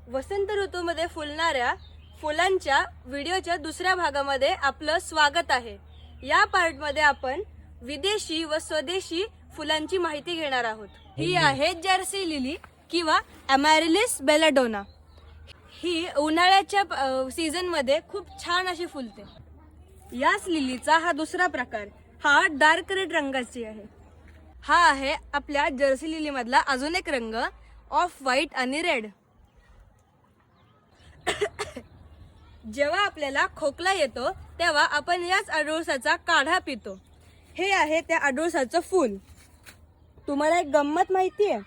वसंत ऋतूमध्ये फुलणाऱ्या फुलांच्या व्हिडिओच्या दुसऱ्या भागामध्ये आपलं स्वागत आहे। या पार्टमध्ये आपण विदेशी व स्वदेशी फुलांची माहिती घेणार आहोत। ही आहे जर्सी लिली किंवा अमॅरिलिस बेलाडोना। ही उन्हाळ्याच्या सीझन मध्ये खूप छान अशी फुलते। याच लिलीचा हा दुसरा प्रकार, हा डार्क रेड रंगाची आहे। हा आहे आपल्या जर्सी लिली मधला अजून एक रंग, ऑफ व्हाईट आणि रेड। जेव्हा आपल्याला खोकला येतो तेव्हा आपण याच अडुळसाचा काढा पितो। हे आहे त्या अडुळसाचं फूल। तुम्हाला एक गंमत माहिती आहे?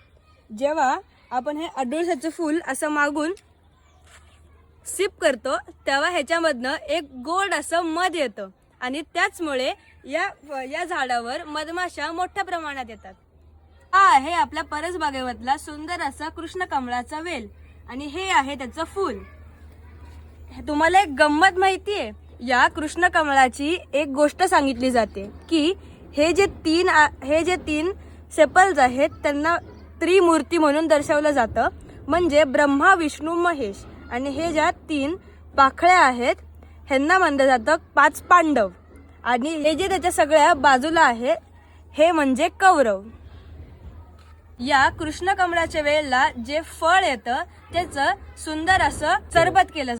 जेव्हा आपण हे अडुळसाचं फूल असं मागून सिप करतो तेव्हा ह्याच्यामधनं एक गोड असं मध येतं आणि त्याचमुळे या झाडावर मधमाशा मोठ्या प्रमाणात येतात। हा आहे आपल्या परसबागेमधला सुंदर असा कृष्ण कमळाचा वेल आणि हे आहे त्याचं फूल। तुम्हाला एक गंमत माहिती आहे? या कृष्ण कमळाची एक गोष्ट सांगितली जाते की हे जे तीन सेपल्स आहेत त्यांना त्रिमूर्ती म्हणून दर्शवलं जातं। म्हणजे ब्रह्मा, विष्णू, महेश आणि हे ज्या 3 पाखळ्या आहेत ह्यांना म्हणलं जातं 5 पांडव आणि हे जे त्याच्या सगळ्या बाजूला आहे हे म्हणजे कौरव। या कृष्ण कमळाच्या वेळेला जे फळ येतं त्याचं सुंदर असं सरबत केलं